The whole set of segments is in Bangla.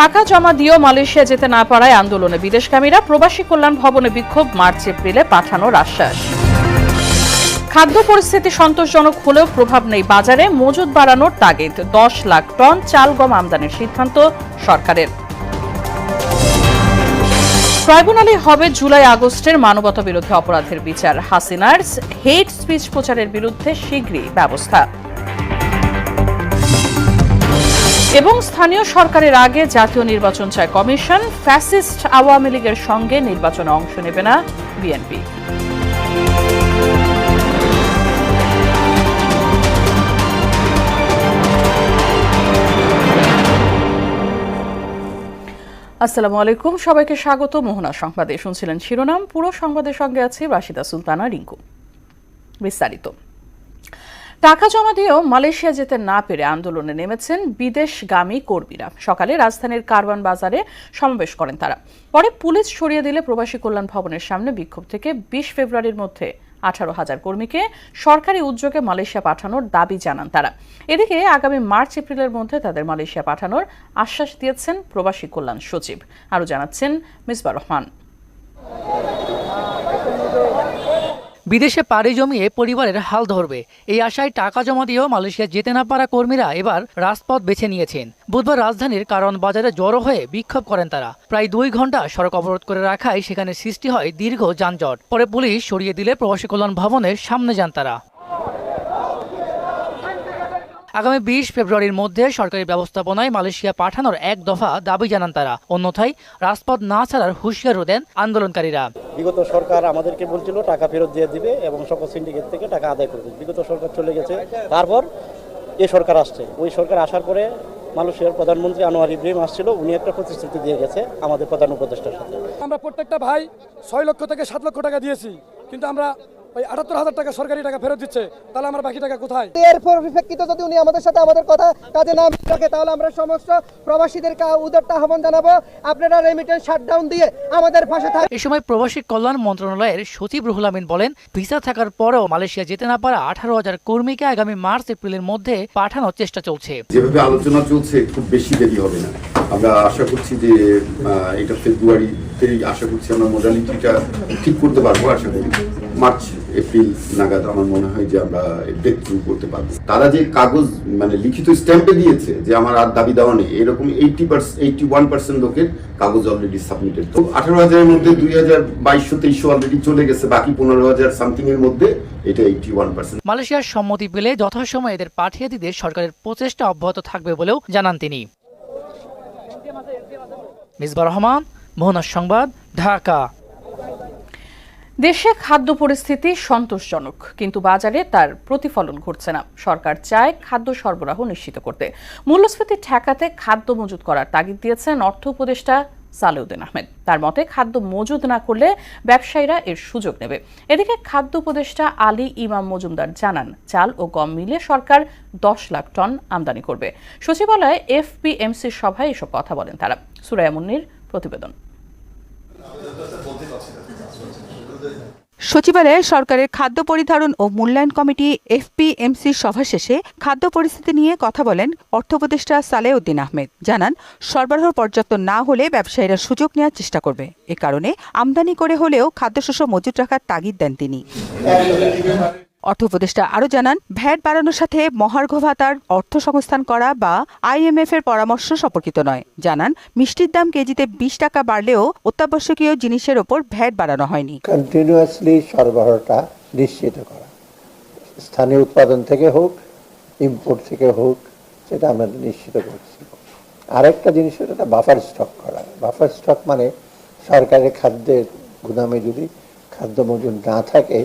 টাকা জমা দিয়েও মালয়েশিয়া যেতে না পারায় আন্দোলনে বিদেশগামীরা। প্রবাসী কল্যাণ ভবনে বিক্ষোভ, মার্চ এপ্রিলে পাঠানোর আশ্বাস। খাদ্য পরিস্থিতি সন্তোষজনক হলেও প্রভাব নেই বাজারে, মজুদ বাড়ানোর তাগিদ। 10 লাখ টন চাল গম আমদানির সিদ্ধান্ত সরকারের। ট্রাইব্যুনালে হবে জুলাই আগস্টের মানবতা বিরোধী অপরাধের বিচার। হাসিনার হেট স্পিচ প্রচারের বিরুদ্ধে শীঘ্রই ব্যবস্থা। এবং স্থানীয় সরকারের আগে জাতীয় নির্বাচন চায় কমিশন। ফ্যাসিস্ট আওয়ামী লীগের সঙ্গে নির্বাচনে অংশ নেবে না বিএনপি। আসসালামু আলাইকুম, সবাইকে স্বাগত মোহনা সংবাদে। শুনছিলেন শিরোনাম, পুরো সংবাদের সঙ্গে আছে রাশিদা সুলতানা রিঙ্কু। বিস্তারিত। টাকা জমা দিয়েও মালয়েশিয়া যেতে না পেরে আন্দোলনে নেমেছেন বিদেশগামী কর্মীরা। সকালে রাজধানীর কারওয়ান বাজারে সমাবেশ করেন তারা। পরে পুলিশ সরিয়ে দিলে প্রবাসী কল্যাণ ভবনের সামনে বিক্ষোভ থেকে 20 ফেব্রুয়ারির মধ্যে 18,000 কর্মীকে সরকারি উদ্যোগে মালয়েশিয়া পাঠানোর দাবি জানান তারা। এদিকে আগামী মার্চ এপ্রিলের মধ্যে তাদের মালয়েশিয়া পাঠানোর আশ্বাস দিয়েছেন প্রবাসী কল্যাণ সচিব। আরও জানাচ্ছেন মিসবাহ রহমান। বিদেশে পাড়ি জমিয়ে পরিবারের হাল ধরবে এই আশায় টাকা জমা দিয়েও মালয়েশিয়া যেতে না পারা কর্মীরা এবার রাজপথ বেছে নিয়েছেন। বুধবার রাজধানীর কারওয়ান বাজারে জড়ো হয়ে বিক্ষোভ করেন তারা। প্রায় 2 ঘন্টা সড়ক অবরোধ করে রাখায় সেখানে সৃষ্টি হয় দীর্ঘ যানজট। পরে পুলিশ সরিয়ে দিলে প্রবাসী কল্যাণ ভবনের সামনে যান তারা। আগামী 20 ফেব্রুয়ারির মধ্যে সরকারি ব্যবস্থাপনায় মালয়েশিয়া পাঠানোর এক দফা দাবি জানান তারা। অন্যথায় রাজপথ না ছাড়ার হুঁশিয়ারও দেন আন্দোলনকারীরা। বিগত সরকার আমাদেরকে বলছিল টাকা ফেরত দিয়ে দিবে এবং সকল সিন্ডিকেট থেকে টাকা আদায় করে দিবে। বিগত সরকার চলে গেছে, তারপর এই সরকার আসছে। ওই সরকার আসার পরে মালয়েশিয়ার প্রধানমন্ত্রী আনোয়ার ইব্রাহিম আসছিল, উনি একটা প্রতিশ্রুতি দিয়ে গেছে আমাদের প্রধান উপদেষ্টার সাথে। আমরা প্রত্যেকটা ভাই 6 লক্ষ থেকে 7 লক্ষ টাকা দিয়েছি, কিন্তু আমরা ওই 78,000 টাকা সরকারি টাকা ফেরত দিচ্ছে। তাহলে আমরা বাকি টাকা কোথায়? এর পরিপ্রেক্ষিতে যদি উনি আমাদের সাথে আমাদের কথা কাজে না রাখে, তাহলে আমরা সমস্ত প্রবাসীদেরকে উদারতা আহ্বান জানাবো, আপনারা রেমিটেন্স শাটডাউন দিয়ে আমাদের পাশে থাকুন। এই সময় প্রবাসী কল্যাণ মন্ত্রণালয়ের সচিব রুহুল আমিন বলেন, ভিসা থাকার পরেও মালয়েশিয়া যেতে না পারা 18,000 কর্মীকে আগামী মার্চ এপ্রিলের মধ্যে পাঠানোর চেষ্টা চলছে। যেভাবে আলোচনা চলছে খুব বেশি দেরি হবে না। আমরা আশা করছি যে এটা ফেব্রুয়ারিতেই আশা করছি আমরা মোডালিটিটা ঠিক করতে পারবো। আশা করি মার্চ এপ্রিল নাগাদ আমার মনে হয় যে আমরা ব্রেক থ্রু করতে পারবো। তারা যে কাগজ মানে লিখিত স্ট্যাম্পে দিয়েছে যে আমার আর দাবি দেওয়া নেই, এরকম 81% লোকের কাগজ অলরেডি সাবমিটেড। তো 18,000-এর মধ্যে 2022-23 অলরেডি চলে গেছে, বাকি 15,000 সামথিং এর মধ্যে এটা 81%। মালয়েশিয়ার সম্মতি পেলে যথাসময়ে এদের পাঠিয়ে দিতে সরকারের প্রচেষ্টা অব্যাহত থাকবে বলেও জানান তিনি। মিসবাহ রহমান, মোহনা সংবাদ, ঢাকা। দেশে খাদ্য পরিস্থিতি সন্তোষজনক, কিন্তু বাজারে তার প্রতিফলন ঘটছে না। সরকার চায় খাদ্য সরবরাহ নিশ্চিত করতে। মূল্যস্ফীতি ঠেকাতে খাদ্য মজুত করার তাগিদ দিয়েছেন অর্থ উপদেষ্টা সালেউদ্দিন আহমেদ। তার মতে খাদ্য মজুদ না করলে ব্যবসায়ীরা এর সুযোগ নেবে। এদিকে খাদ্য উপদেষ্টা আলী ইমাম মজুমদার জানান, চাল ও গম মিলিয়ে সরকার 10 লাখ টন আমদানি করবে। সচিবালয়ে এফপিএমসির সভায় এসব কথা বলেন তারা। সুরাইয়া মুন্নির প্রতিবেদন। সচিবালয়ে সরকারের খাদ্য পরিধারণ ও মূল্যায়ন কমিটি এফপিএমসির সভা শেষে খাদ্য পরিস্থিতি নিয়ে কথা বলেন অর্থ উপদেষ্টা সালেউদ্দিন আহমেদ। জানান, সরবরাহ পর্যাপ্ত না হলে ব্যবসায়ীরা সুযোগ নেওয়ার চেষ্টা করবে। এ কারণে আমদানি করে হলেও খাদ্যশস্য মজুত রাখার তাগিদ দেন তিনি। অর্থ উপদেষ্টা আরও জানান, ভ্যাট বাড়ানোর সাথে মহার্ঘ ভাতার অর্থ সংস্থান করা বা আইএমএফ এর পরামর্শ সম্পর্কিত নয়। জানান, মিষ্টির দাম কেজিতে 20 টাকা বাড়লেও অত্যাবশ্যকীয় জিনিসের ওপর ভ্যাট বাড়ানো হয়নি। কন্টিনিউয়াসলি সরবরাহটা নিশ্চিত করা, স্থানীয় উৎপাদন থেকে হোক ইম্পোর্ট থেকে হোক, সেটা আমরা নিশ্চিত করছি। আরেকটা জিনিস হচ্ছে বাফার স্টক করা। বাফার স্টক মানে সরকারের খাদ্যের গুদামে যদি খাদ্য মজুদ না থাকে,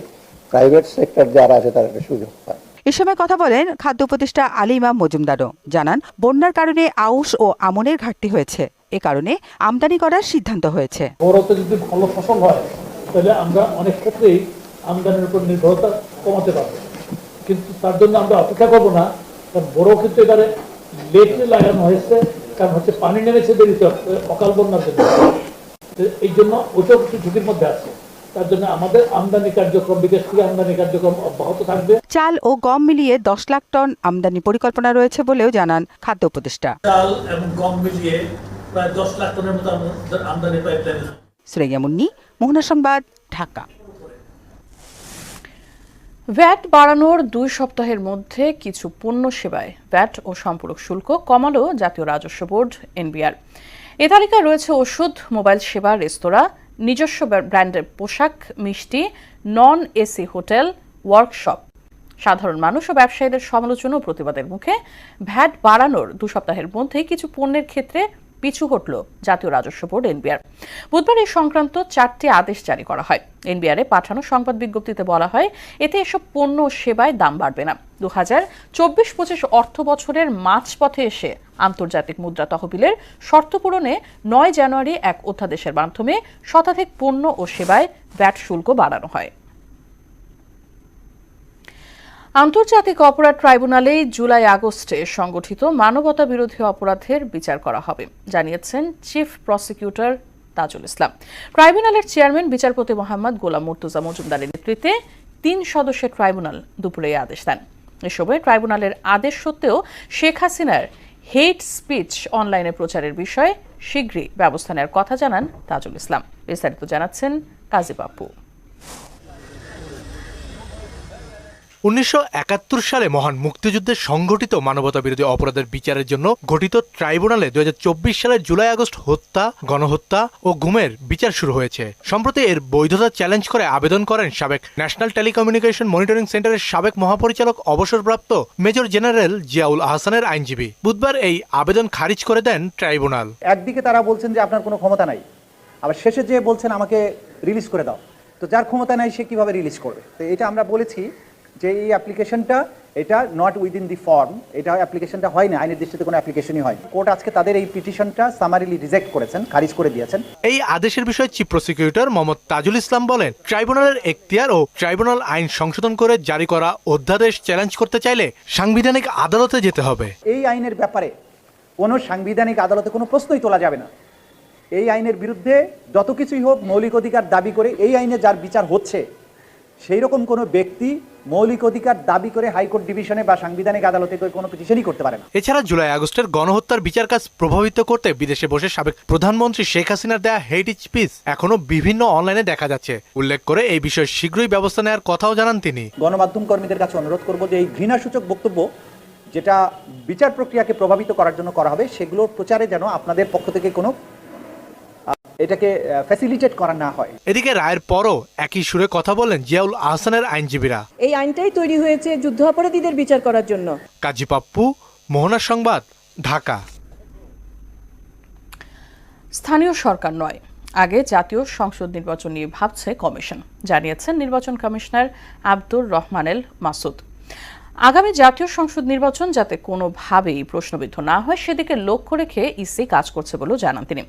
প্রাইভেট সেক্টর যারা আছে তারা একটা সুযোগ পায়। এ সময় কথা বলেন খাদ্য উপদেষ্টা আলী ইমাম মজুমদারও। জানান, বন্যার কারণে আউশ ও আমনের ঘাটতি হয়েছে। এ কারণে আমদানি করার সিদ্ধান্ত হয়েছে। বড়তে যদি ভালো ফসল হয় তাহলে আমরা অনেক ক্ষেত্রেই আমদানির উপর নির্ভরতা কমাতে পারবো, কিন্তু তার জন্য আমরা অপেক্ষা করবো না। কারণ বড় ক্ষেত্রে এবারে লেটলি লাগানো হয়েছে, কারণ হচ্ছে পানি নেমেছে দেরিতে অকাল বন্যার জন্য। এই জন্য ওটাও কিছু ঝুঁকির মধ্যে আছে। তার জন্য আমাদের আমদানি কার্যক্রম, বিদেশ থেকে আমদানি কার্যক্রম অব্যাহত থাকবে। চাল ও গম মিলিয়ে 10 লাখ টন আমদানি পরিকল্পনা রয়েছে বলেও জানান খাদ্য উপদেষ্টা। চাল এবং গম মিলিয়ে প্রায় 10 লাখ টনের মতো আমাদের আমদানি পাইপলাইন। সুরাইয়া মুন্নি, মোহনা সংবাদ, ঢাকা। ভ্যাট বাড়ানোর 2 সপ্তাহের মধ্যে কিছু পণ্য সেবায় ভ্যাট ও সম্পূরক শুল্ক কমালো জাতীয় রাজস্ব বোর্ড এনবিআর। এ তালিকায় রয়েছে ওষুধ, মোবাইল সেবা, রেস্তোরাঁ, নিজস্ব ব্র্যান্ডের পোশাক, মিষ্টি, নন এসি হোটেল, ওয়ার্কশপ। সাধারণ মানুষ ও ব্যবসায়ীদের সমালোচনা ও প্রতিবাদের মুখে ভ্যাট বাড়ানোর 2 সপ্তাহের মধ্যে কিছু পণ্যের ক্ষেত্রে পিছু হটল জাতীয় রাজস্ব বোর্ড এনবিআর। বুধবার এই সংক্রান্ত 4টি আদেশ জারি করা হয়। এনবিআরে পাঠানো সংবাদ বিজ্ঞপ্তিতে বলা হয়, এতে এসব পণ্য ও সেবায় দাম বাড়বে না। 2024-25 অর্থ বছরের মাঝপথে এসে আন্তর্জাতিক মুদ্রা তহবিলের শর্ত পূরণে 9 জানুয়ারি এক অধ্যাদেশের মাধ্যমে শতাধিক পণ্য ও সেবায় ভ্যাট শুল্ক বাড়ানো হয়। আন্তর্জাতিক অপরাধ ট্রাইব্যুনালে জুলাই-আগস্টে সংগঠিত মানবতা বিরোধী অপরাধের বিচার করা হবে, জানিয়েছেন চিফ প্রসিকিউটর তাজুল ইসলাম। ট্রাইব্যুনালের চেয়ারম্যান বিচারপতি মোহাম্মদ গোলাম মুর্তজা মজুমদারের নেতৃত্বে 3 সদস্যের ট্রাইব্যুনাল দুপুরে এই আদেশ দেন। এ সময় ট্রাইব্যুনালের আদেশ সত্ত্বেও শেখ হাসিনার হেট স্পিচ অনলাইনে প্রচারের বিষয়ে শীঘ্রই ব্যবস্থা নেওয়ার কথা জানান তাজুল ইসলাম। বিস্তারিত জানাচ্ছেন কাজী বাপু। 1971 সালে মহান মুক্তিযুদ্ধের সংঘটিত মানবতা বিরোধী অপরাধের বিচারের জন্য গঠিত ট্রাইব্যুনালে 2024 সালের জুলাই-আগস্ট হত্যা, গণহত্যা ও গুমের বিচার শুরু হয়েছে। সম্প্রতি এর বৈধতা চ্যালেঞ্জ করে আবেদন করেন সাবেক ন্যাশনাল টেলিকমিউনিকেশন মনিটরিং সেন্টারের সাবেক মহাপরিচালক অবসরপ্রাপ্ত মেজর জেনারেল জিয়াউল আহসানের আইনজীবী। বুধবার এই আবেদন খারিজ করে দেন ট্রাইব্যুনাল। একদিকে তারা বলছেন যে আপনার কোনো ক্ষমতা নাই, আবার শেষে যে বলছেন আমাকে রিলিজ করে দাও। তো যার ক্ষমতা নাই সে কিভাবে রিলিজ করবে? তো এটা আমরা বলেছি যে এই অ্যাপ্লিকেশনটা এটা নট উইদিন দি ফর্ম, এটা অ্যাপ্লিকেশনটা হয় না, আইনের দৃষ্টিতে কোনো অ্যাপ্লিকেশনই হয়। কোর্ট আজকে তাদের এই পিটিশনটা সামারিলি রিজেক্ট করেছেন, খারিজ করে দিয়েছেন। এই আদেশের বিষয়ে চিফ প্রসিকিউটর মোহাম্মদ তাজুল ইসলাম বলেন, ট্রাইব্যুনালের এখতিয়ার ও ট্রাইব্যুনাল আইন সংশোধন করে জারি করা অধ্যাদেশ চ্যালেঞ্জ করতে চাইলে সাংবিধানিক আদালতে যেতে হবে। এই আইনের ব্যাপারে কোনো সাংবিধানিক আদালতে কোনো প্রশ্নই তোলা যাবে না। এই আইনের বিরুদ্ধে যত কিছুই হোক, মৌলিক অধিকার দাবি করে এই আইনে যার বিচার হচ্ছে সেই রকম কোনো ব্যক্তি মৌলিক অধিকার দাবি করে হাইকোর্ট ডিভিশনে বা সাংবিধানিক আদালতে কোনো পিটিশনই করতে পারে না। এছাড়া জুলাই-আগস্টের গণহত্যার বিচার কাজ প্রভাবিত করতে বিদেশে বসে সাবেক প্রধানমন্ত্রী শেখ হাসিনার দেয়া হেট স্পিচ এখনো বিভিন্ন অনলাইনে দেখা যাচ্ছে। উল্লেখ করে এই বিষয়ে শীঘ্রই ব্যবস্থা নেওয়ার কথাও জানান তিনি। গণমাধ্যম কর্মীদের কাছে অনুরোধ করব যে এই ঘৃণাসূচক বক্তব্য যেটা বিচার প্রক্রিয়াকে প্রভাবিত করার জন্য করা হবে, সেগুলোর প্রচারে যেন আপনাদের পক্ষ থেকে কোনো এটাকে ফ্যাসিলিটেট করা না হয়। এদিকে রায়ের পরও একই সুরে কথা বলেন জিয়াউল আহসানের আইনজীবীরা। এই আইনটাই তৈরি হয়েছে যুদ্ধাপরাধীদের বিচার করার জন্য। কাজী পাপ্পু, মোহনা সংবাদ, ঢাকা। স্থানীয় সরকার নয়, আগে জাতীয় সংসদ নির্বাচন নিয়ে ভাবছে কমিশন, জানিয়েছেন নির্বাচন কমিশনার আব্দুর রহমানেল মাসুদ। আগামী জাতীয় সংসদ নির্বাচন যাতে কোনোভাবেই প্রশ্নবিদ্ধ না হয় সেদিকে লক্ষ্য রেখে ইসি কাজ করছে বলেও জানান তিনি।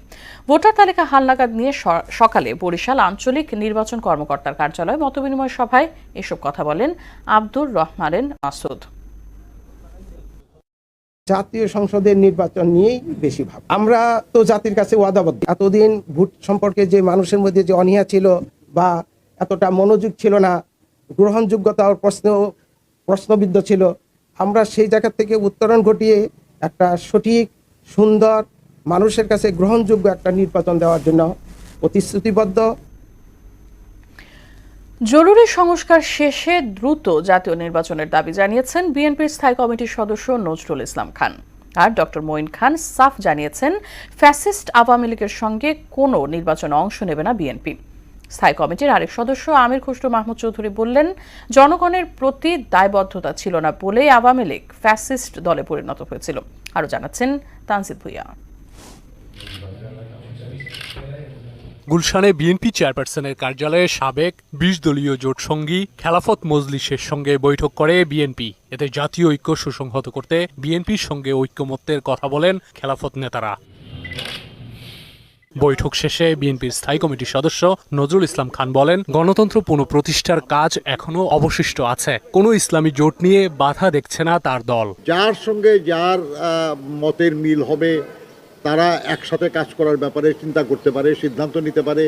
ভোটার তালিকা হালনাগাদ নিয়ে সকালে বরিশাল আঞ্চলিক নির্বাচন কর্মকর্তার কার্যালয়ে মতবিনিময় সভায় এসব কথা বলেন আব্দুর রহমানেল মাসুদ। জাতীয় সংসদের নির্বাচন নিয়েই বেশি ভাব। আমরা তো জাতির কাছে ওয়াদাবদ্ধ। এতদিন ভোট সম্পর্কে যে মানুষের মধ্যে যে অনীহা ছিল বা এতটা মনোযোগ ছিল না, গ্রহণযোগ্যতার প্রশ্নবিদ্ধ ছিল, আমরা সেই জায়গা থেকে উত্তরণ ঘটিয়ে একটা সঠিক, সুন্দর, মানুষের কাছে গ্রহণযোগ্য একটা নির্বাচন দেওয়ার জন্য প্রতিশ্রুতিবদ্ধ। জরুরি সংস্কার শেষে দ্রুত জাতীয় নির্বাচনের দাবি জানিয়েছেন বিএনপির স্থায়ী কমিটির সদস্য নজরুল ইসলাম খান। আর ডক্টর মঈন খান সাফ জানিয়েছেন, ফ্যাসিস্ট আওয়ামী লীগের সঙ্গে কোনো নির্বাচনে অংশ নেবে না বিএনপি। স্থায়ী কমিটির আরেক সদস্য আমির খুসরো মাহমুদ চৌধুরী বললেন, জনগণের প্রতি দায়বদ্ধতা ছিল না বলেই আওয়ামী লীগ ফ্যাসিস্ট দলে পরিণত হয়েছিল। আরও জানাচ্ছেন তানজিদ ভুইয়া। গুলশানে বিএনপি চেয়ারপারসনের কার্যালয়ে সাবেক 20 দলীয় জোটসঙ্গী খেলাফত মজলিসের সঙ্গে বৈঠক করে বিএনপি। এতে জাতীয় ঐক্য সুসংহত করতে বিএনপির সঙ্গে ঐক্যমত্যের কথা বলেন খেলাফত নেতারা। বৈঠক শেষে বিএনপির স্থায়ী কমিটির সদস্য নজরুল ইসলাম খান বলেন, গণতন্ত্র পুনঃপ্রতিষ্ঠার কাজ এখনো অবশিষ্ট আছে। কোনো ইসলামী জোট নিয়ে বাধা দেখছে না তার দল। যার সঙ্গে যার মতের মিল হবে তারা একসাথে কাজ করার ব্যাপারে চিন্তা করতে পারে, সিদ্ধান্ত নিতে পারে।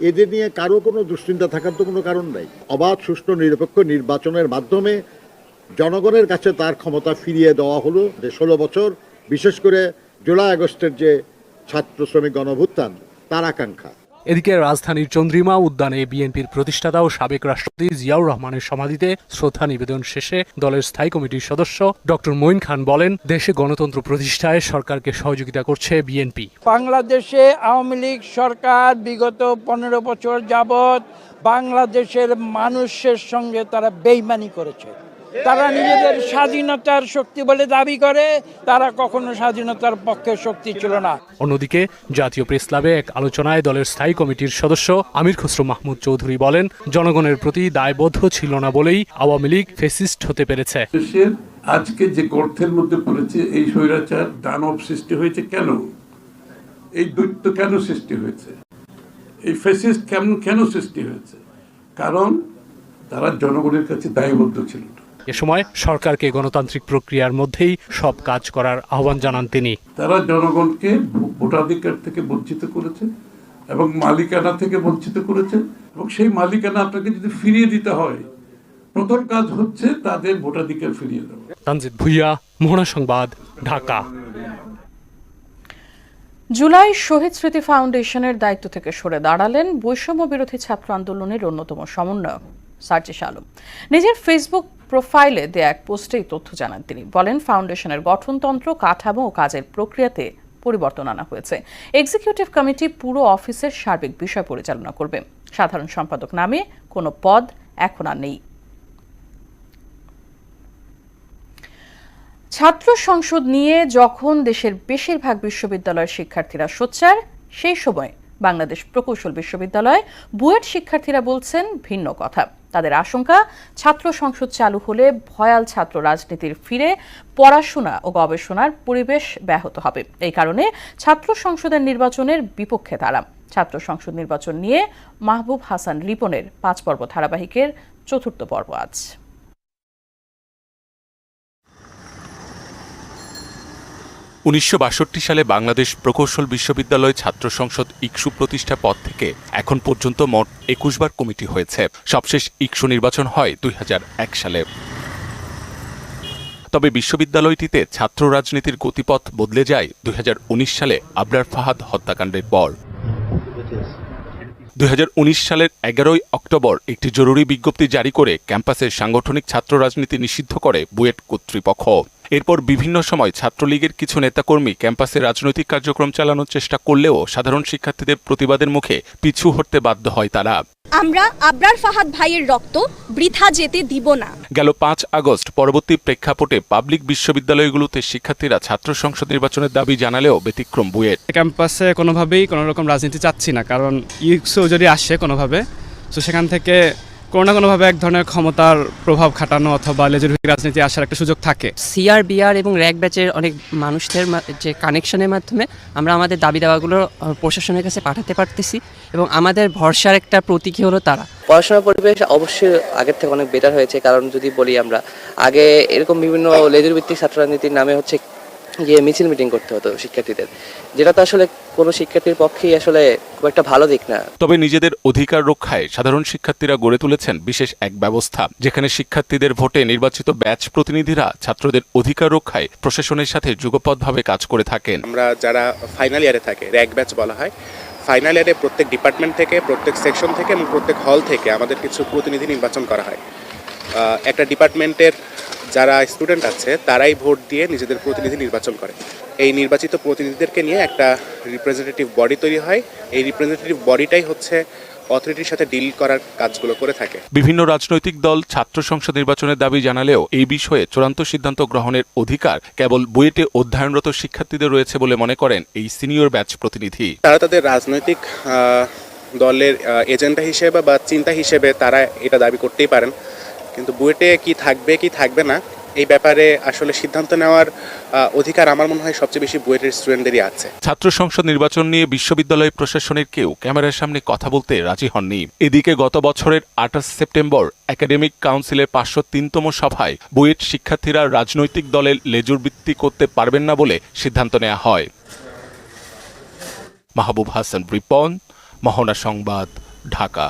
এদের নিয়ে কারো কোনো দুশ্চিন্তা থাকার তো কোনো কারণ নাই। অবাধ, সুষ্ঠু, নিরপেক্ষ নির্বাচনের মাধ্যমে জনগণের কাছে তার ক্ষমতা ফিরিয়ে দেওয়া হলো। 16 বছর, বিশেষ করে জুলাই আগস্টের যে ছাত্র শ্রমিক গণঅভ্যুত্থান তার আকাঙ্ক্ষা। এদিকে রাজধানীর চন্দ্রিমা উদ্যানে বিএনপির প্রতিষ্ঠাতা ও সাবেক রাষ্ট্রপতি জিয়াউর রহমানের সমাধিতে শ্রদ্ধা নিবেদন শেষে দলের স্থায়ী কমিটির সদস্য ডক্টর মঈন খান বলেন, দেশে গণতন্ত্র প্রতিষ্ঠায় সরকারকে সহযোগিতা করছে বিএনপি। বাংলাদেশে আওয়ামী লীগ সরকার বিগত 15 বছর যাবৎ বাংলাদেশের মানুষের সঙ্গে তারা বেইমানি করেছে। তারা নিজেদের স্বাধীনতার শক্তি বলে দাবি করে, তারা কখনো স্বাধীনতার পক্ষে শক্তি ছিল না। অন্যদিকে জাতীয় প্রেস ক্লাবে এক আলোচনায় দলের স্থায়ী কমিটির সদস্য আমির খসরু মাহমুদ চৌধুরী বলেন, জনগণের প্রতি দায়বদ্ধ ছিল না বলেই আওয়ামী লীগ ফ্যাসিস্ট হতে পেরেছে। দেশের আজকে যে গর্তের মধ্যে পড়েছে, এই স্বৈরাচার দানব সৃষ্টি হয়েছে কেন? এই দৈত্য কেন সৃষ্টি হয়েছে? এই ফ্যাসিস্ট কেন সৃষ্টি হয়েছে? কারণ তারা জনগণের কাছে দায়বদ্ধ ছিল না। এ সময় সরকারকে গণতান্ত্রিক প্রক্রিয়ার মধ্যেই সব কাজ করার আহ্বান জানান তিনি। তারা জনগণকে ভোটাধিকার থেকে বঞ্চিত করেছে এবং মালিকানা থেকে বঞ্চিত করেছে, এবং সেই মালিকানা আপনাকে যদি ফিরিয়ে দিতে হয়, প্রথম কাজ হচ্ছে তাদের ভোটাধিকার ফিরিয়ে দেওয়া। তানজিদ ভুইয়া, মোহনা সংবাদ, ঢাকা। জুলাই শহীদ স্মৃতি ফাউন্ডেশনের দায়িত্ব থেকে সরে দাঁড়ালেন বৈষম্য বিরোধী ছাত্র আন্দোলনের অন্যতম সমন্বয়ক সার্জিস আলম। নিজের ফেসবুক প্রোফাইলে দেয়া এক পোস্টে এই তথ্য জানান তিনি। বলেন, ফাউন্ডেশনের গঠনতন্ত্র, কাঠামো ও কাজের প্রক্রিয়াতে পরিবর্তন আনা হয়েছে। এক্সিকিউটিভ কমিটি পুরো অফিসের সার্বিক বিষয় পরিচালনা করবে। সাধারণ সম্পাদক নামে কোনো পদ এখন আর নেই। ছাত্র সংসদ নিয়ে যখন দেশের বেশিরভাগ বিশ্ববিদ্যালয়ের শিক্ষার্থীরা সোচ্চার, সেই সময় বাংলাদেশ প্রকৌশল বিশ্ববিদ্যালয় বুয়েট শিক্ষার্থীরা বলছেন ভিন্ন কথা। তাদের আশঙ্কা, ছাত্র সংসদ চালু হলে ভয়াল ছাত্র রাজনীতির ফিরে পড়াশোনা ও গবেষণার পরিবেশ ব্যাহত হবে। এই কারণে ছাত্র সংসদের নির্বাচনের বিপক্ষে তারা। ছাত্র সংসদ নির্বাচন নিয়ে মাহবুব হাসান রিপনের 5 পর্ব ধারাবাহিকের 4র্থ পর্ব আজ। 1962 সালে বাংলাদেশ প্রকৌশল বিশ্ববিদ্যালয় ছাত্র সংসদ ইকসু প্রতিষ্ঠা পদ থেকে এখন পর্যন্ত মোট 21 বার কমিটি হয়েছে। সবশেষ ইকসু নির্বাচন হয় 2001 সালে। তবে বিশ্ববিদ্যালয়টিতে ছাত্র রাজনীতির গতিপথ বদলে যায় 2019 সালে আবরার ফাহাদ হত্যাকাণ্ডের পর। 2019 সালের 11 অক্টোবর একটি জরুরি বিজ্ঞপ্তি জারি করে ক্যাম্পাসের সাংগঠনিক ছাত্র রাজনীতি নিষিদ্ধ করে বুয়েট কর্তৃপক্ষ। এরপর বিভিন্ন সময় ছাত্রলীগের কিছু নেতাকর্মী ক্যাম্পাসে রাজনৈতিক কার্যক্রম চালানোর চেষ্টা করলেও সাধারণ শিক্ষার্থীদের প্রতিবাদের মুখে পিছু হটতে বাধ্য হয় তারা। আমরা আবরার ফাহাদ ভাইয়ের রক্ত বৃথা যেতে দিব না। গেল 5 আগস্ট পরবর্তী প্রেক্ষাপটে পাবলিক বিশ্ববিদ্যালয়গুলোতে শিক্ষার্থীরা ছাত্র সংসদ নির্বাচনের দাবি জানালেও ব্যতিক্রম বুয়েট। ক্যাম্পাসে কোনোভাবেই কোনো রকম রাজনীতি চাচ্ছি না, কারণ ইকসু যদি আসে কোনোভাবে, তো সেখান থেকে কোনো না কোনোভাবে এক ধরনের ক্ষমতার প্রভাব খাটানো অথবা লেজুরভিত্তিক রাজনীতি আসার একটা সুযোগ থাকে। সিআরবিআর এবং র্যাক ব্যাচের অনেক মানুষদের যে কানেকশনের মাধ্যমে আমরা আমাদের দাবি দাওয়াগুলো প্রশাসনের কাছে পাঠাতে পারতেছি, এবং আমাদের ভরসার একটা প্রতীকী হলো তারা। পড়াশোনার পরিবেশ অবশ্যই আগের থেকে অনেক বেটার হয়েছে, কারণ যদি বলি আমরা আগে এরকম বিভিন্ন লেজুরভিত্তিক ছাত্র রাজনীতির নামে হচ্ছে গিয়ে মিছিল মিটিং করতে হতো শিক্ষার্থীদের, যেটা তো আসলে কোনো শিক্ষার্থীর পক্ষেই আসলে খুব একটা ভালো দিক না। তবে নিজেদের অধিকার রক্ষায় সাধারণ শিক্ষার্থীরা গড়ে তুলেছেন বিশেষ এক ব্যবস্থা, যেখানে শিক্ষার্থীদের ভোটে নির্বাচিত ব্যাচ প্রতিনিধিরা ছাত্রদের অধিকার রক্ষায় প্রশাসনের সাথে যুগপৎভাবে কাজ করে থাকেন। আমরা যারা ফাইনাল ইয়ারে থাকে, র্যাক ব্যাচ বলা হয়, ফাইনাল ইয়ারে প্রত্যেক ডিপার্টমেন্ট থেকে, প্রত্যেক সেকশন থেকে এবং প্রত্যেক হল থেকে আমাদের কিছু প্রতিনিধি নির্বাচন করা হয়। একটা ডিপার্টমেন্টের যারা স্টুডেন্ট আছে তারাই ভোট দিয়ে নিজেদের প্রতিনিধি নির্বাচন করে। এই নির্বাচিত প্রতিনিধিদেরকে নিয়ে একটা রিপ্রেজেন্টেটিভ বডি তৈরি হয়। এই রিপ্রেজেন্টেটিভ বডিটাই হচ্ছে অথরিটির সাথে ডিল করার কাজগুলো করে থাকে। বিভিন্ন রাজনৈতিক দল ছাত্র সংসদ নির্বাচনের দাবি জানালেও এই বিষয়ে চূড়ান্ত সিদ্ধান্ত গ্রহণের অধিকার কেবল বুয়েটে অধ্যয়নরত শিক্ষার্থীদের রয়েছে বলে মনে করেন এই সিনিয়র ব্যাচ প্রতিনিধি। তারা তাদের রাজনৈতিক দলের এজেন্ডা হিসেবে বা চিন্তা হিসেবে তারা এটা দাবি করতেই পারেন, কিন্তু বুয়েটে কি থাকবে কি থাকবে না এই ব্যাপারে আসলে সিদ্ধান্ত নেওয়ার অধিকার আমার মনে হয় সবচেয়ে বেশি বুয়েটের স্টুডেন্টদেরই আছে। ছাত্র সংসদ নির্বাচন নিয়ে বিশ্ববিদ্যালয় প্রশাসনের কেউ ক্যামেরার সামনে কথা বলতে রাজি হননি। এদিকে গত বছরের 28 সেপ্টেম্বর একাডেমিক কাউন্সিলের 503তম সভায় বুয়েট শিক্ষার্থীরা রাজনৈতিক দলের লেজুরবৃত্তি করতে পারবেন না বলে সিদ্ধান্ত নেওয়া হয়। মাহবুব হাসান রিপন, মোহনা সংবাদ, ঢাকা।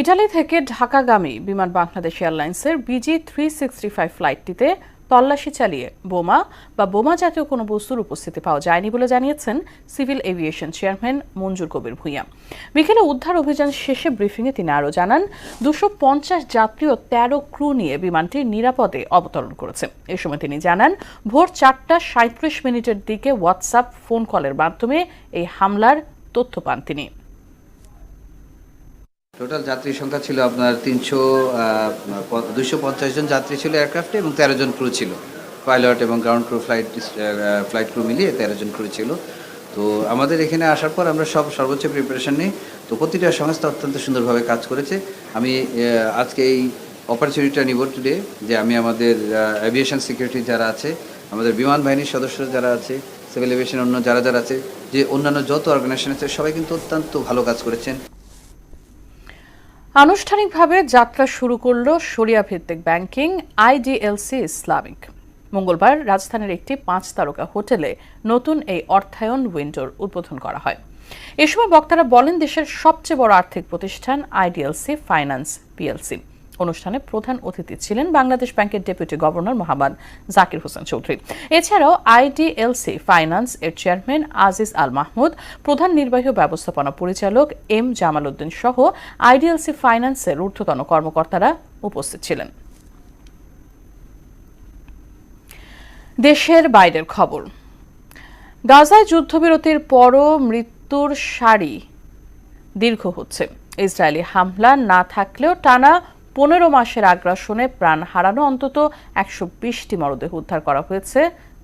ইটালি থেকে ঢাকাগামী বিমান বাংলাদেশ এয়ারলাইন্সের BG365 ফ্লাইটটিতে তল্লাশি চালিয়ে বোমা বা বোমা জাতীয় কোনো বস্তুর উপস্থিতি পাওয়া যায়নি বলে জানিয়েছেন সিভিল এভিয়েশন চেয়ারম্যান মঞ্জুর কবির ভূঁইয়া। বিকেলে উদ্ধার অভিযান শেষে ব্রিফিংয়ে তিনি আরও জানান 250 যাত্রী ও 13 ক্রু নিয়ে বিমানটি নিরাপদে অবতরণ করেছে। এ সময় তিনি জানান ভোর 4:37 দিকে হোয়াটসঅ্যাপ ফোন কলের মাধ্যমে এই হামলার তথ্য পান তিনি। টোটাল যাত্রী সংখ্যা ছিল আপনার 250 জন যাত্রী ছিল এয়ারক্রাফটে এবং 13 জন ক্রু ছিল, পাইলট এবং গ্রাউন্ড ক্রু ফ্লাইট ক্রু মিলিয়ে 13 জন ক্রু ছিল। তো আমাদের এখানে আসার পর আমরা সর্বোচ্চ প্রিপারেশন নিই। তো প্রতিটা সংস্থা অত্যন্ত সুন্দরভাবে কাজ করেছে। আমি আজকে এই অপরচুনিটিটা নিব টুডে যে আমি আমাদের এভিয়েশন সিকিউরিটি যারা আছে, আমাদের বিমান বাহিনীর সদস্য যারা আছে, সিভিল এভিয়েশন অন্য যারা আছে, যে অন্যান্য যত অর্গানাইজেশন আছে সবাই কিন্তু অত্যন্ত ভালো কাজ করেছেন। আনুষ্ঠানিকভাবে যাত্রা শুরু করল শরিয়া ভিত্তিক ব্যাংকিং আইডিএলসি ইসলামিক। মঙ্গলবার রাজধানীর একটি 5 তারকা হোটেলে নতুন এই অর্থায়ন উইন্ডোর উদ্বোধন করা হয়। এ সময় বক্তারা বলেন দেশের সবচেয়ে বড় আর্থিক প্রতিষ্ঠান আইডিএলসি ফাইন্যান্স পিএলসি। অনুষ্ঠানে প্রধান অতিথি ছিলেন বাংলাদেশ ব্যাংকের ডেপুটি গভর্নর মোহাম্মদ জাকির হোসেন চৌধুরী। এছাড়াও আইডিএলসি ফাইন্যান্স এর চেয়ারম্যান আজিজ আল মাহমুদ, প্রধান নির্বাহী ও ব্যবস্থাপনা পরিচালক এম জামাল উদ্দিন সহ আইডিএলসি ফাইন্যান্সের ঊর্ধ্বতন কর্মকর্তারা উপস্থিত ছিলেন। দেশের বাইরের খবর। গাজায় যুদ্ধবিরতির পরও মৃত্যুর সারি দীর্ঘ হচ্ছে। ইসরায়েলি হামলা না থাকলেও টানা 15 মাসের আগ্রাসনে প্রাণ হারানো অন্তত 120টি মরদেহ উদ্ধার করা হয়েছে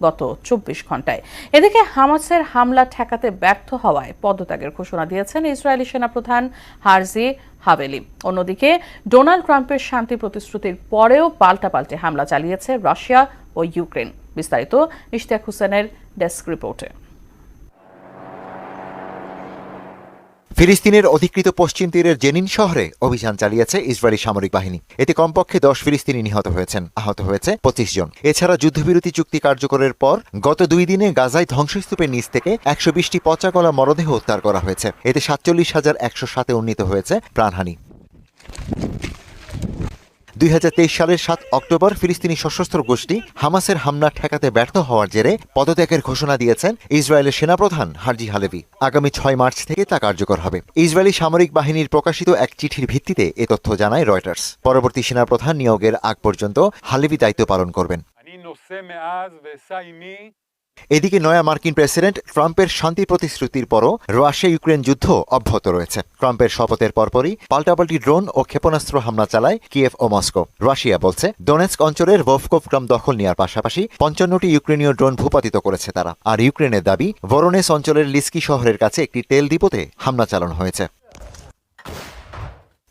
গত 24 ঘন্টায়। এদিকে হামাসের হামলা ঠেকাতে ব্যর্থ হওয়ায় পদত্যাগের ঘোষণা দিয়েছেন ইসরায়েলি সেনাপ্রধান হারজি হাভেলি। অন্যদিকে ডোনাল্ড ট্রাম্পের শান্তি প্রতিশ্রুতির পরেও পাল্টাপাল্টি হামলা চালিয়েছে রাশিয়া ও ইউক্রেন। বিস্তারিত ইশতিয়াক হোসেনের ডেস্ক রিপোর্টে। ফিলিস্তিনের অধিকৃত পশ্চিম তীরের জেনিন শহরে অভিযান চালিয়েছে ইসরায়েলি সামরিক বাহিনী। এতে কমপক্ষে 10 ফিলিস্তিনি নিহত হয়েছেন, আহত হয়েছে 25 জন। এছাড়া যুদ্ধবিরতি চুক্তি কার্যকরের পর গত 2 দিনে গাজায় ধ্বংসস্তূপের নিচ থেকে 120টি পচা গলা মরদেহ উদ্ধার করা হয়েছে। এতে 47,107 উন্নীত হয়েছে প্রাণহানি। 2023 সালের 7 অক্টোবর ফিলিস্তিনি সশস্ত্র গোষ্ঠী হামাসের হামলা ঠেকাতে ব্যর্থ হওয়ার জেরে পদত্যাগের ঘোষণা দিয়েছেন ইসরায়েলের সেনাপ্রধান হারজি হালেভি। আগামী 6 মার্চ থেকে তা কার্যকর হবে। ইসরায়েলি সামরিক বাহিনীর প্রকাশিত এক চিঠির ভিত্তিতে এ তথ্য জানায় রয়টার্স। পরবর্তী সেনাপ্রধান নিয়োগের আগ পর্যন্ত হালেভি দায়িত্ব পালন করবেন। এদিকে নয়া মার্কিন প্রেসিডেন্ট ট্রাম্পের শান্তি প্রতিশ্রুতির পরও রাশিয়া ইউক্রেন যুদ্ধ অব্যাহত রয়েছে। ট্রাম্পের শপথের পরপরই পাল্টাপাল্টি ড্রোন ও ক্ষেপণাস্ত্র হামলা চালায় কিয়েভ ও মস্কো। রাশিয়া বলছে ডোনেৎস্ক অঞ্চলের ভোভকোভ গ্রাম দখল নেওয়ার পাশাপাশি 55টি ইউক্রেনীয় ড্রোন ভূপাতিত করেছে তারা। আর ইউক্রেনের দাবি ভরোনেস অঞ্চলের লিস্কি শহরের কাছে একটি তেল ডিপোতে হামলা চালানো হয়েছে।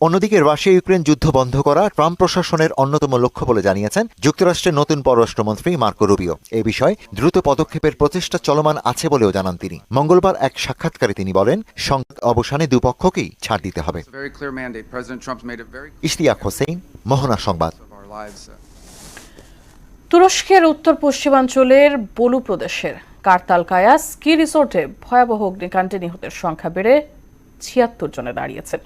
অন্যদিকে রাশিয়া ইউক্রেন যুদ্ধ বন্ধ করা ট্রাম্প প্রশাসনের অন্যতম লক্ষ্য বলে জানিয়েছেন যুক্তরাষ্ট্রের নতুন পররাষ্ট্রমন্ত্রী মার্কো রুবিও। এ বিষয়ে দ্রুত পদক্ষেপের প্রচেষ্টা চলমান আছে বলেও জানান তিনি। মঙ্গলবার এক সাক্ষাৎকারে তিনি বলেন সংঘাত অবসানে দুপক্ষকেই ছাড় দিতে হবে। ইশতিয়াক হোসেন, মোহনা সংবাদ। তুরস্কের উত্তর পশ্চিমাঞ্চলের বলু প্রদেশের কার্তালকায়া স্কি রিসোর্টে ভয়াবহ অগ্নিকাণ্ডে নিহতের সংখ্যা বেড়ে 76 জনে দাঁড়িয়েছে।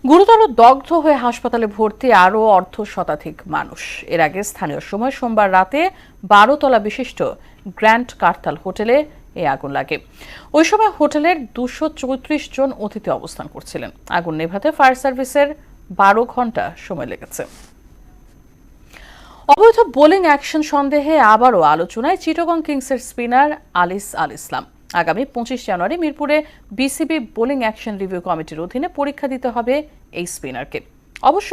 গুরুতর দগ্ধ হয়ে হাসপাতালে ভর্তি আরও অর্ধশতাধিক মানুষ। এর আগে স্থানীয় সময় সোমবার রাতে 12 তলা বিশিষ্ট গ্র্যান্ড কার্তাল হোটেলে এই আগুন লাগে। ওই সময় হোটেলের 234 জন অতিথি অবস্থান করছিলেন। আগুন নেভাতে ফায়ার সার্ভিসের 12 ঘন্টা সময় লেগেছে। অবৈধ বোলিং অ্যাকশন সন্দেহে আবারও আলোচনায় চিটাগং কিংসের স্পিনার আলিস আল ইসলাম। আগামী 25 জানুয়ারি মিরপুরে বিসিবি বোলিং অ্যাকশন রিভিউ কমিটির অধীনে পরীক্ষা দিতে হবে এই স্পিনারকে। অবশ্য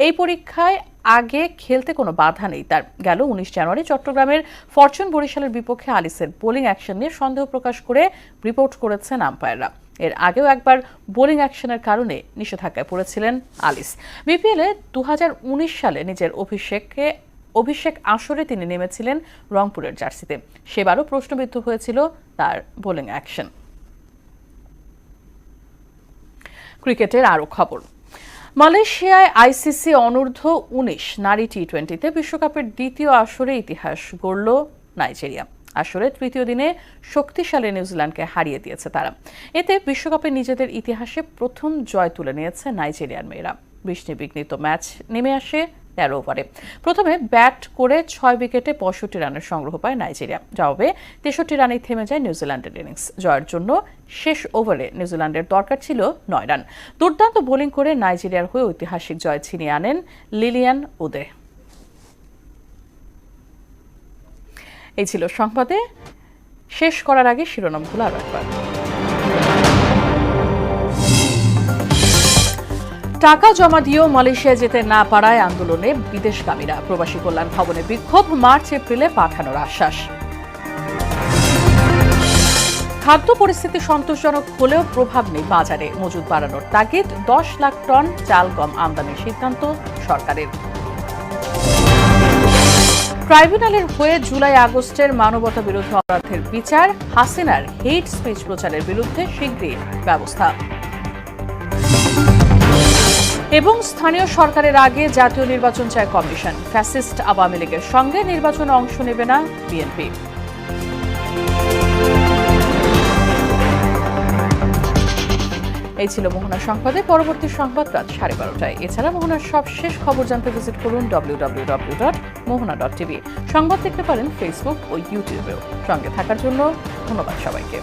এই পরীক্ষায় আগে খেলতে কোনো বাধা নেই তার। গেল 19 জানুয়ারি চট্টগ্রামের ফরচুন বরিশালের বিপক্ষে আলিসের বোলিং অ্যাকশন নিয়ে সন্দেহ প্রকাশ করে রিপোর্ট করেছেন আম্পায়াররা। এর আগেও একবার বোলিং অ্যাকশনের কারণে নিষেধাজ্ঞায় পড়েছিলেন আলিস। বিপিএলে 2019 সালে নিজের অভিষেক আসরে তিনি নেমেছিলেন রংপুরের জার্সিতে। সেবারও প্রশ্নবিদ্ধ হয়েছিল তার বোলিং অ্যাকশন। ক্রিকেটের আরও খবর। মালয়েশিয়ায় আইসিসি অনূর্ধ্ব 19 নারী টি20তে বিশ্বকাপের দ্বিতীয় আসরে ইতিহাস গড়ল নাইজেরিয়া। আসরে তৃতীয় দিনে শক্তিশালী নিউজিল্যান্ডকে হারিয়ে দিয়েছে তারা। এতে বিশ্বকাপে নিজেদের ইতিহাসে প্রথম জয় তুলে নিয়েছে নাইজেরিয়ার মেয়েরা। বৃষ্টি বিঘ্নিত ম্যাচ নেমে আসে 13 ওভারে। প্রথমে ব্যাট করে 6 উইকেটে 65 রানের সংগ্রহ পায় নাইজেরিয়া। জবাবে 63 রানেই থেমে যায় নিউজিল্যান্ডের ইনিংস। জয়ের জন্য শেষ ওভারে নিউজিল্যান্ডের দরকার ছিল 9 রান। দুর্দান্ত বোলিং করে নাইজেরিয়ার হয়ে ঐতিহাসিক জয় ছিনিয়ে আনেন লিলিয়ান উদে। এই ছিল সংবাদে। শেষ করার আগে শিরোনামগুলো আরো একবার। টাকা জমা দিয়েও মালয়েশিয়া যেতে না পারায় আন্দোলনে বিদেশগামীরা। প্রবাসী কল্যাণ ভবনে বিক্ষোভ, মার্চ এপ্রিলে পাঠানোর আশ্বাস। খাদ্য পরিস্থিতি সন্তোষজনক হলেও প্রভাব নেই বাজারে। মজুদ বাড়ানোর তাগিদ, 10 লাখ টন চাল গম আমদানির সিদ্ধান্ত সরকারের। ট্রাইব্যুনালের হয়ে জুলাই আগস্টের মানবতা বিরোধী অপরাধের বিচার। হাসিনার হেট স্পিচ প্রচারের বিরুদ্ধে শীঘ্রই ব্যবস্থা। এবং স্থানীয় সরকারের আগে জাতীয় নির্বাচন চায় কমিশন। ফ্যাসিস্ট আওয়ামী লীগের সঙ্গে নির্বাচনে অংশ নেবে না বিএনপি। এই ছিল মোহনা সংবাদে। পরবর্তী সংবাদ রাত 12:30টায়। এছাড়া মোহনার সব শেষ খবর জানতে ভিজিট করুন www.mohana.tv। সংবাদ দেখতে পারেন ফেসবুক ও ইউটিউবেও। সঙ্গে থাকার জন্য ধন্যবাদ সবাইকে।